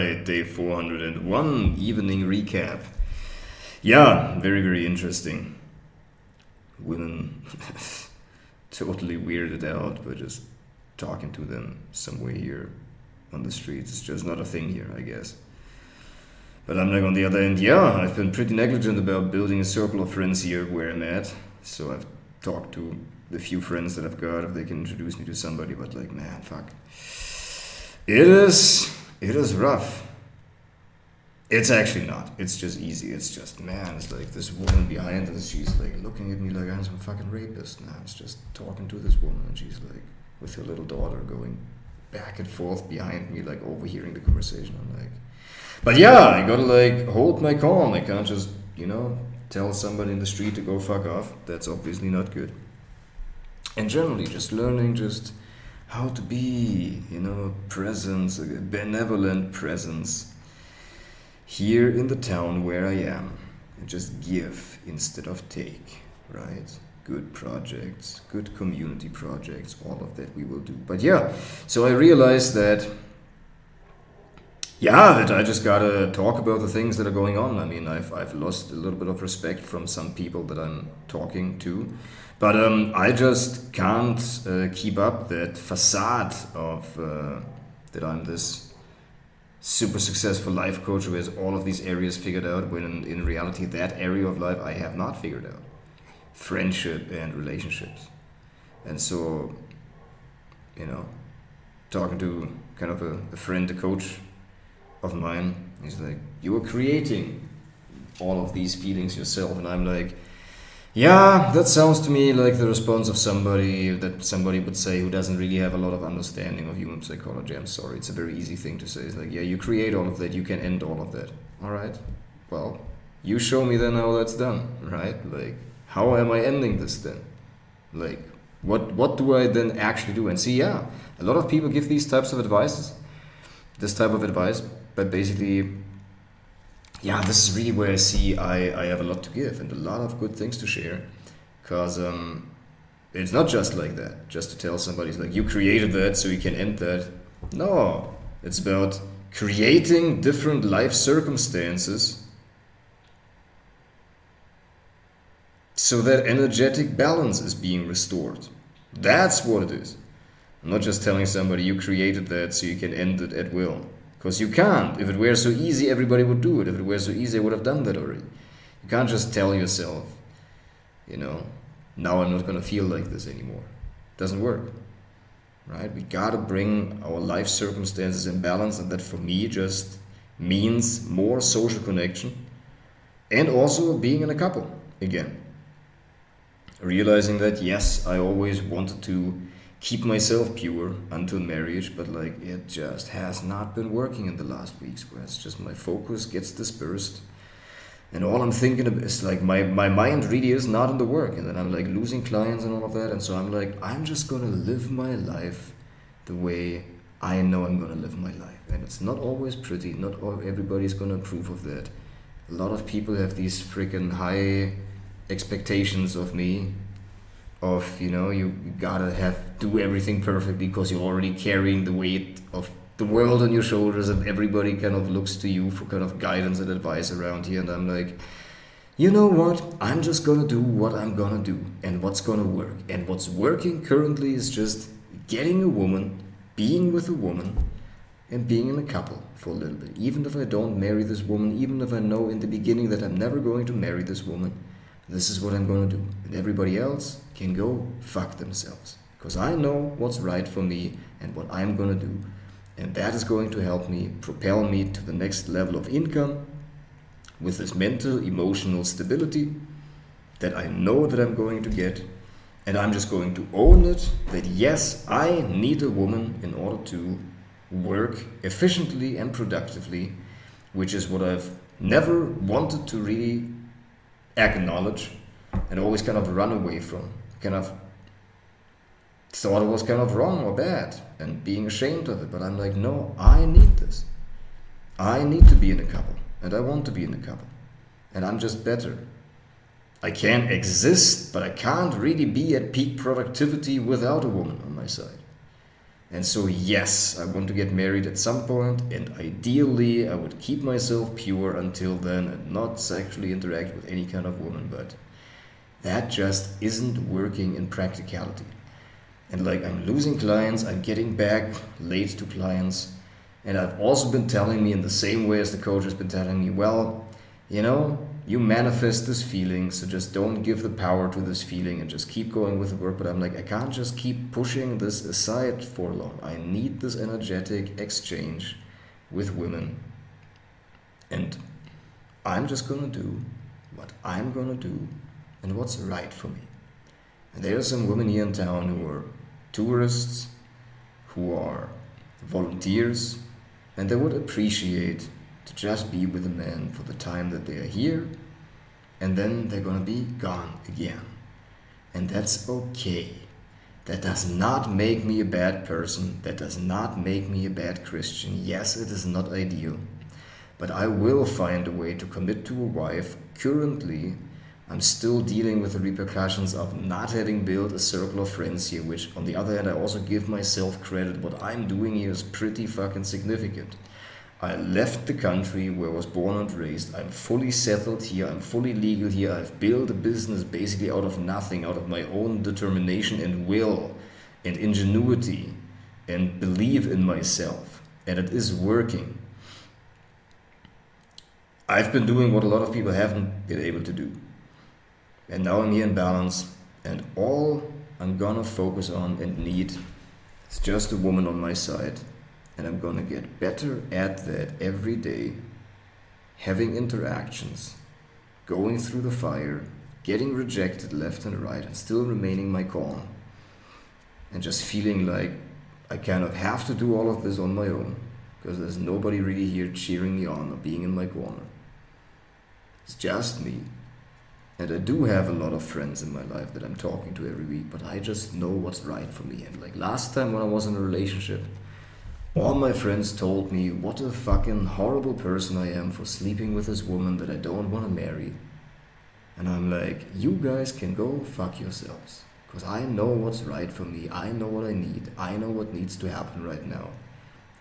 right, day 401, evening recap. Yeah, very, very interesting. Women totally weirded out by just talking to them somewhere here on the streets. It's just not a thing here, I guess. But I'm like on the other end, yeah, I've been pretty negligent about building a circle of friends here where I'm at. So I've talked to the few friends that I've got if they can introduce me to somebody, but like, man, fuck. It is rough. It's actually not. It's just easy. It's just, man, it's like this woman behind us, she's like looking at me like I'm some fucking rapist. Now it's just talking to this woman and she's like with her little daughter going back and forth behind me, like overhearing the conversation. I'm like, but yeah, I gotta like hold my calm. I can't just, tell somebody in the street to go fuck off. That's obviously not good. And generally just learning just how to be, presence, a benevolent presence here in the town where I am, and just give instead of take, right? Good projects, good community projects, all of that we will do. But yeah, so I realized that I just gotta talk about the things that are going on. I mean, I've lost a little bit of respect from some people that I'm talking to, but I just can't keep up that facade of that I'm this super successful life coach who has all of these areas figured out, when in reality that area of life I have not figured out. Friendship and relationships. And so, talking to kind of a friend, a coach of mine, he's like, you are creating all of these feelings yourself. And I'm like, yeah, that sounds to me like the response of somebody would say who doesn't really have a lot of understanding of human psychology. I'm sorry, it's a very easy thing to say. It's like, yeah, you create all of that, you can end all of that. All right, well, you show me then how that's done, right? Like, how am I ending this then? Like, what do I then actually do? And see, yeah, a lot of people give this type of advice, but basically, yeah, this is really where I see I have a lot to give and a lot of good things to share, because it's not just like that, just to tell somebody, it's like, you created that so you can end that. No, it's about creating different life circumstances so that energetic balance is being restored. That's what it is. I'm not just telling somebody you created that so you can end it at will. Because you can't. If it were so easy, everybody would do it. If it were so easy, I would have done that already. You can't just tell yourself, now I'm not going to feel like this anymore. It doesn't work. Right? We got to bring our life circumstances in balance, and that for me just means more social connection and also being in a couple again. Realizing that, yes, I always wanted to keep myself pure until marriage, but like it just has not been working in the last weeks, where it's just my focus gets dispersed and all I'm thinking of is like my mind really is not in the work, and then I'm like losing clients and all of that. And so I'm like, I'm just gonna live my life the way I know I'm gonna live my life, and it's not always pretty, not everybody's gonna approve of that. A lot of people have these freaking high expectations of me, of you gotta do everything perfectly because you're already carrying the weight of the world on your shoulders, and everybody kind of looks to you for kind of guidance and advice around here. And I'm like, you know what, I'm just gonna do what I'm gonna do and what's gonna work. And what's working currently is just getting a woman, being with a woman, and being in a couple for a little bit. Even if I don't marry this woman, even if I know in the beginning that I'm never going to marry this woman, this is what I'm going to do. And everybody else can go fuck themselves. Because I know what's right for me and what I'm going to do. And that is going to help me, propel me to the next level of income with this mental, emotional stability that I know that I'm going to get. And I'm just going to own it that yes, I need a woman in order to work efficiently and productively, which is what I've never wanted to really acknowledge and always kind of run away from, kind of thought it was kind of wrong or bad and being ashamed of it. But I'm like, no, I need this. I need to be in a couple, and I want to be in a couple, and I'm just better. I can exist, but I can't really be at peak productivity without a woman on my side. And so, yes, I want to get married at some point, and ideally, I would keep myself pure until then and not sexually interact with any kind of woman, but that just isn't working in practicality. And like, I'm losing clients, I'm getting back late to clients, and I've also been telling me in the same way as the coach has been telling me, well, you know, you manifest this feeling, so just don't give the power to this feeling and just keep going with the work. But I'm like, I can't just keep pushing this aside for long. I need this energetic exchange with women. And I'm just gonna do what I'm gonna do and what's right for me. And there are some women here in town who are tourists, who are volunteers, and they would appreciate to just be with a man for the time that they are here, and then they're gonna be gone again. And that's okay. That does not make me a bad person. That does not make me a bad Christian. Yes, it is not ideal. But I will find a way to commit to a wife. Currently, I'm still dealing with the repercussions of not having built a circle of friends here, which on the other hand, I also give myself credit. What I'm doing here is pretty fucking significant. I left the country where I was born and raised. I'm fully settled here. I'm fully legal here. I've built a business basically out of nothing, out of my own determination and will and ingenuity and belief in myself. And it is working. I've been doing what a lot of people haven't been able to do. And now I'm here in balance. And all I'm gonna focus on and need is just a woman on my side. And I'm gonna get better at that every day, having interactions, going through the fire, getting rejected left and right, and still remaining my calm. And just feeling like I kind of have to do all of this on my own, because there's nobody really here cheering me on or being in my corner. It's just me. And I do have a lot of friends in my life that I'm talking to every week, but I just know what's right for me. And like last time when I was in a relationship, all my friends told me what a fucking horrible person I am for sleeping with this woman that I don't want to marry. And I'm like, you guys can go fuck yourselves. Because I know what's right for me. I know what I need. I know what needs to happen right now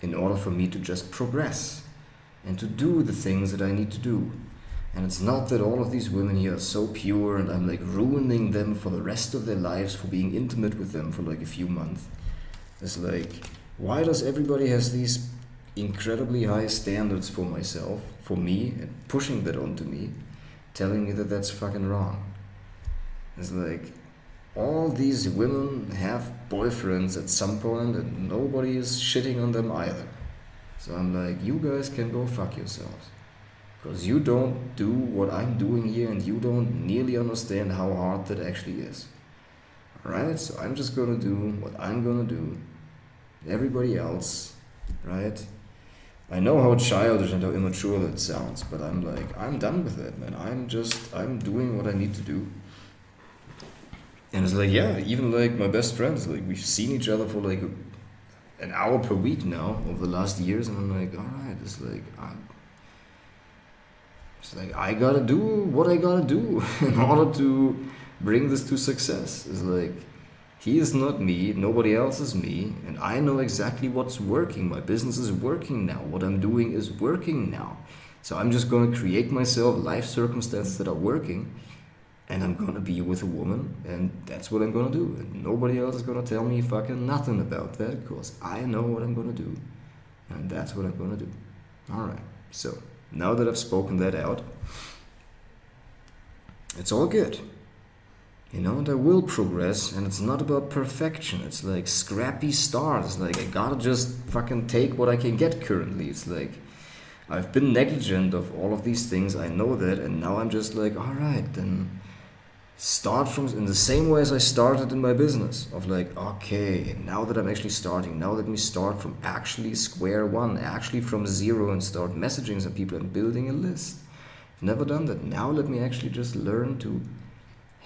in order for me to just progress and to do the things that I need to do. And it's not that all of these women here are so pure and I'm like ruining them for the rest of their lives for being intimate with them for like a few months. It's like, why does everybody has these incredibly high standards for myself, for me, and pushing that onto me, telling me that that's fucking wrong? It's like, all these women have boyfriends at some point and nobody is shitting on them either. So I'm like, you guys can go fuck yourselves. Because you don't do what I'm doing here and you don't nearly understand how hard that actually is. Alright, so I'm just gonna do what I'm gonna do. Everybody else, right? I know how childish and how immature that sounds, but I'm like, I'm done with it, man. I'm doing what I need to do. And it's like, yeah, even like my best friends, like we've seen each other for like an hour per week now over the last years, and I'm like, alright, it's like I gotta do what I gotta do in order to bring this to success. It's like, he is not me, nobody else is me, and I know exactly what's working. My business is working now. What I'm doing is working now. So I'm just gonna create myself life circumstances that are working, and I'm gonna be with a woman, and that's what I'm gonna do. And nobody else is gonna tell me fucking nothing about that, because I know what I'm gonna do, and that's what I'm gonna do. Alright, so now that I've spoken that out, it's all good. You know, and I will progress, and it's not about perfection. It's like scrappy start. It's like I gotta just fucking take what I can get currently. It's like I've been negligent of all of these things, I know that, and now I'm just like, alright, then start from in the same way as I started in my business. Of like, okay, now that I'm actually starting, now let me start from actually square one, actually from zero, and start messaging some people and building a list. I've never done that. Now let me actually just learn to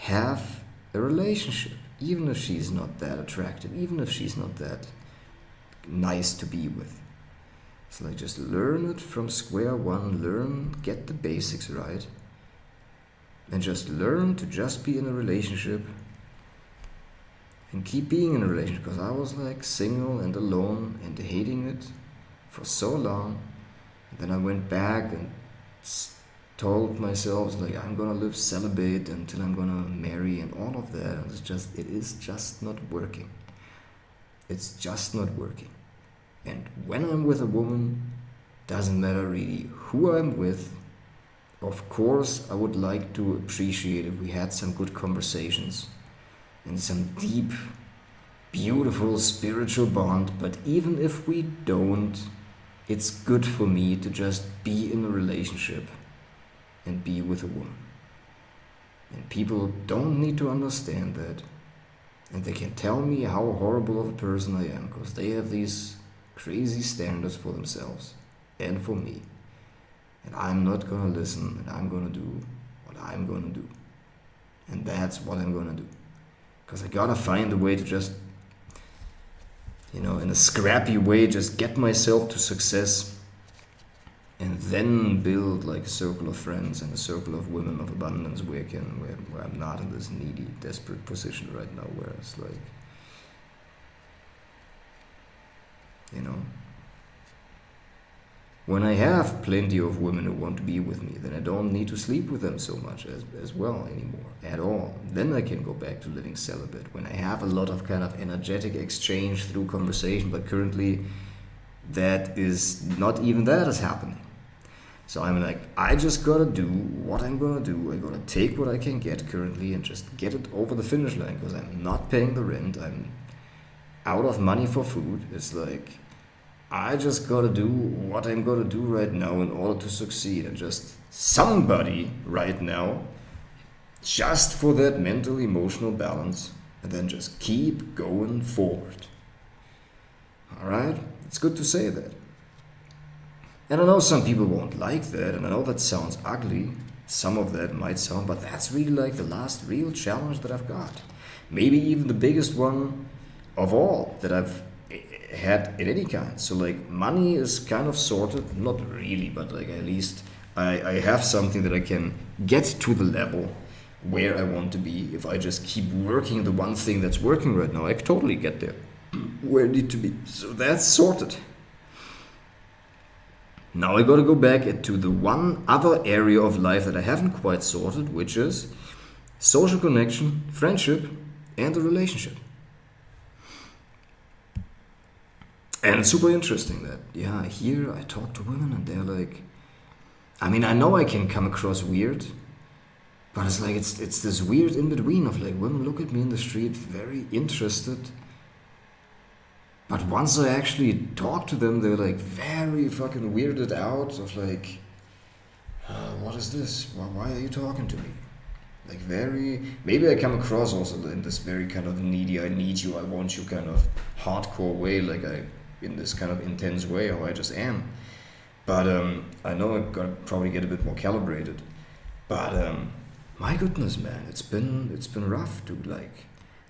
have a relationship, even if she's not that attractive, even if she's not that nice to be with. It's like just learn it from square one, get the basics right, and just learn to just be in a relationship and keep being in a relationship, because I was like single and alone and hating it for so long. And then I went back and told myself like I'm gonna live celibate until I'm gonna marry and all of that. And it is just not working. It's just not working. And when I'm with a woman, doesn't matter really who I'm with. Of course, I would like to appreciate if we had some good conversations and some deep, beautiful spiritual bond. But even if we don't, it's good for me to just be in a relationship and be with a woman. And people don't need to understand that. And they can tell me how horrible of a person I am, because they have these crazy standards for themselves and for me. And I'm not gonna listen, and I'm gonna do what I'm gonna do. And that's what I'm gonna do. Because I gotta find a way to just, in a scrappy way, just get myself to success, and then build like a circle of friends and a circle of women of abundance where I'm not in this needy, desperate position right now, where it's like, when I have plenty of women who want to be with me, then I don't need to sleep with them so much as well anymore, at all. Then I can go back to living celibate. When I have a lot of kind of energetic exchange through conversation, but currently that is not even that is happening. So I'm like, I just gotta do what I'm gonna do. I gotta take what I can get currently and just get it over the finish line, because I'm not paying the rent. I'm out of money for food. It's like, I just gotta do what I'm gonna do right now in order to succeed, and just somebody right now, just for that mental, emotional balance, and then just keep going forward. Alright? It's good to say that. And I know some people won't like that, and I know that sounds ugly. Some of that might sound, but that's really like the last real challenge that I've got. Maybe even the biggest one of all that I've had in any kind. So like money is kind of sorted, not really, but like at least I have something that I can get to the level where I want to be. If I just keep working the one thing that's working right now, I can totally get there where I need to be. So that's sorted. Now I gotta go back to the one other area of life that I haven't quite sorted, which is social connection, friendship, and the relationship. And it's super interesting that, here I talk to women and they're like, I mean, I know I can come across weird, but it's like, it's this weird in between of like, women look at me in the street very interested, but once I actually talk to them, they're like very fucking weirded out of like, what is this? Why are you talking to me? Like maybe I come across also in this very kind of needy, I need you, I want you kind of hardcore way, like in this kind of intense way, how I just am. But I know I've got to probably get a bit more calibrated. But my goodness, man, it's been rough, dude. Like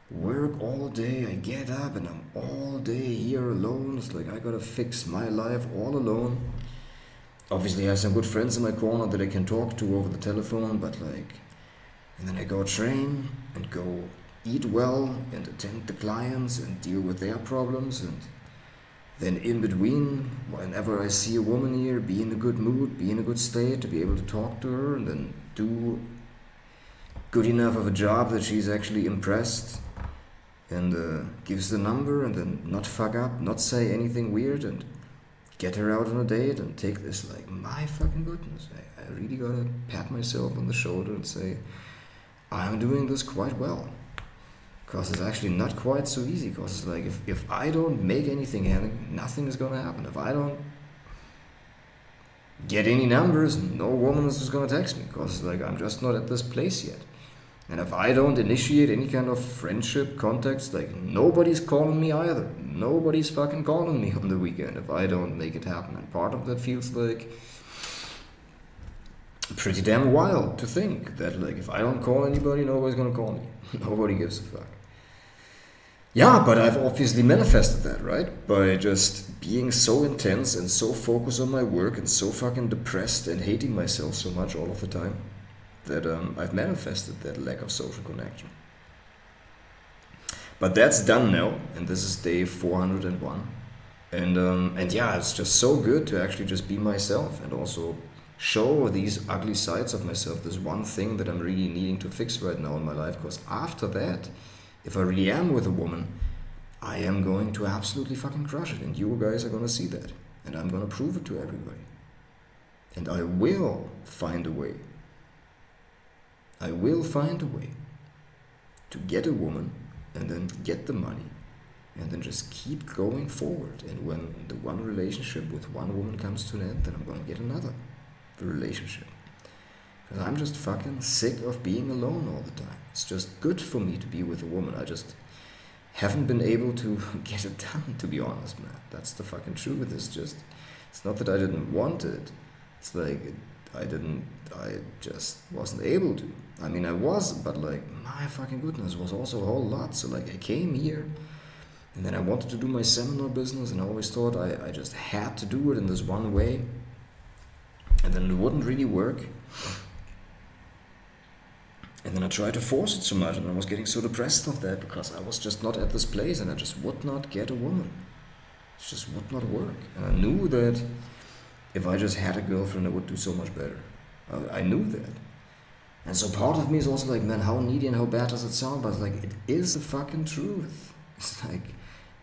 work all day, I get up and I'm all day here alone. It's like I gotta fix my life all alone. Obviously, I have some good friends in my corner that I can talk to over the telephone, but like, and then I go train and go eat well and attend the clients and deal with their problems, and then in between, whenever I see a woman here, be in a good mood, be in a good state to be able to talk to her, and then do good enough of a job that she's actually impressed and gives the number, and then not fuck up, not say anything weird, and get her out on a date and take this. Like, my fucking goodness, I really gotta pat myself on the shoulder and say, I'm doing this quite well. Because it's actually not quite so easy. Because it's like, if I don't make anything happen, nothing is going to happen. If I don't get any numbers, no woman is just going to text me. Because like, I'm just not at this place yet. And if I don't initiate any kind of friendship contacts, like nobody's calling me either. Nobody's fucking calling me on the weekend if I don't make it happen. And part of that feels like pretty damn wild to think that like, if I don't call anybody, nobody's going to call me. Nobody gives a fuck. Yeah, but I've obviously manifested that, right? By just being so intense and so focused on my work and so fucking depressed and hating myself so much all of the time that I've manifested that lack of social connection. But that's done now, and this is day 401. And yeah, it's just so good to actually just be myself and also show these ugly sides of myself. This one thing that I'm really needing to fix right now in my life. Because after that, if I really am with a woman, I am going to absolutely fucking crush it. And you guys are going to see that. And I'm going to prove it to everybody. And I will find a way. I will find a way to get a woman and then get the money and then just keep going forward. And when the one relationship with one woman comes to an end, then I'm going to get another relationship. Because I'm just fucking sick of being alone all the time. It's just good for me to be with a woman. I just haven't been able to get it done, to be honest, man. That's the fucking truth. It's not that I didn't want it. It's like I just wasn't able to. I mean, I was, but like, my fucking goodness, was also a whole lot. So like, I came here, and then I wanted to do my seminar business, and I always thought I just had to do it in this one way, and then it wouldn't really work. And then I tried to force it so much, and I was getting so depressed of that because I was just not at this place, and I just would not get a woman. It just would not work. And I knew that if I just had a girlfriend, I would do so much better. I knew that. And so part of me is also like, man, how needy and how bad does it sound? But like, it is the fucking truth. It's like,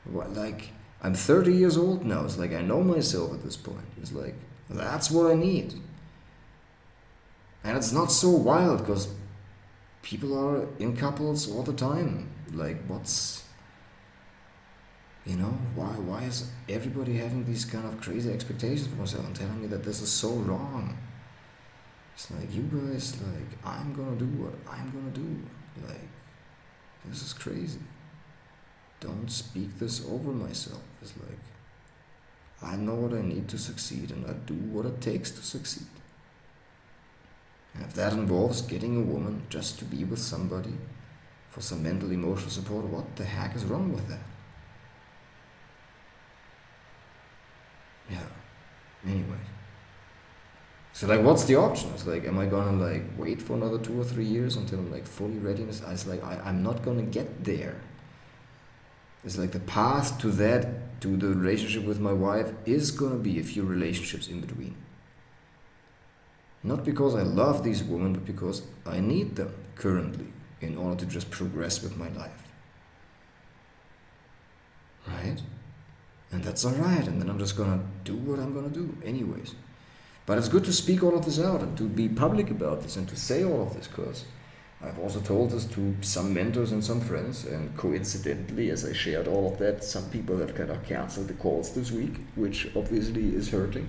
what, like, I'm 30 years old now. It's like, I know myself at this point. It's like, that's what I need. And it's not so wild because people are in couples all the time. Like, why is everybody having these kind of crazy expectations for myself and telling me that this is so wrong? It's like, you guys, like, I'm gonna do what I'm gonna do. Like, this is crazy. Don't speak this over myself. It's like, I know what I need to succeed and I do what it takes to succeed. And if that involves getting a woman just to be with somebody for some mental emotional support, what the heck is wrong with that? Yeah. Anyway. So like, what's the option? It's like, am I gonna like wait for another 2 or 3 years until I'm like fully ready? It's like, I'm not gonna get there. It's like the path to that, to the relationship with my wife, is gonna be a few relationships in between. Not because I love these women, but because I need them currently in order to just progress with my life. Right? And that's alright, and then I'm just gonna do what I'm gonna do anyways. But it's good to speak all of this out and to be public about this and to say all of this, because I've also told this to some mentors and some friends, and coincidentally, as I shared all of that, some people have kind of canceled the calls this week, which obviously is hurting.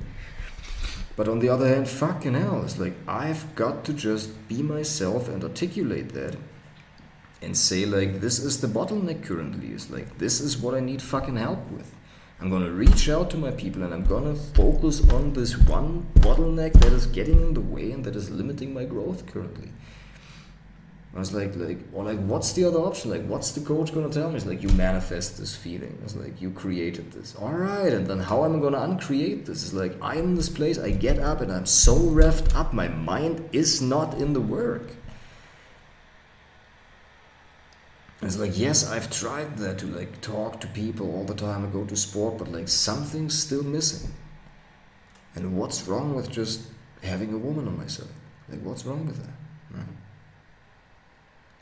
But on the other hand, fucking hell, it's like, I've got to just be myself and articulate that and say like, this is the bottleneck currently. It's like, this is what I need fucking help with. I'm gonna reach out to my people and I'm gonna focus on this one bottleneck that is getting in the way and that is limiting my growth currently. I was like, what's the other option? Like, what's the coach gonna tell me? It's like, you manifest this feeling. It's like, you created this. All right, and then how am I gonna uncreate this? It's like, I'm in this place, I get up and I'm so revved up, my mind is not in the work. It's like, yes, I've tried that to like talk to people all the time, I go to sport, but like something's still missing. And what's wrong with just having a woman on my side? Like, what's wrong with that? Right?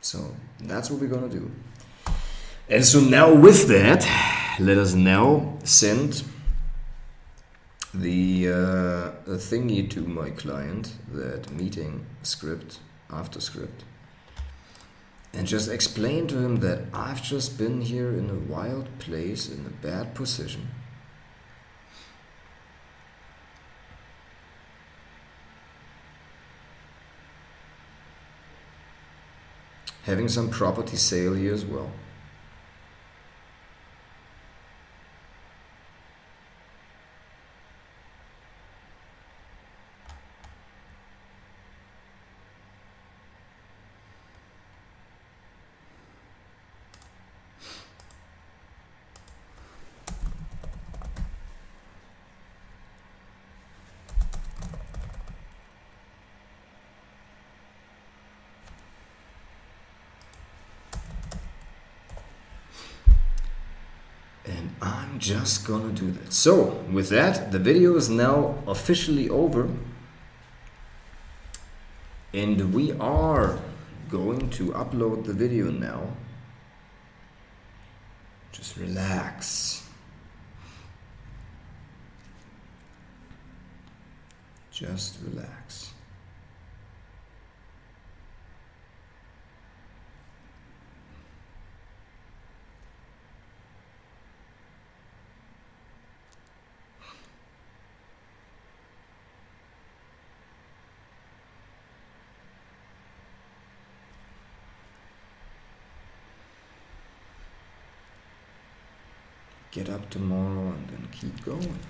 So that's what we're gonna do. And so now with that, let us now send the thingy to my client, that meeting script, after script. And just explain to him that I've just been here in a wild place, in a bad position. Having some property sale here as well. I'm just gonna do that. So with that, the video is now officially over, and we are going to upload the video now. Just relax. Just relax. Get up tomorrow and then keep going.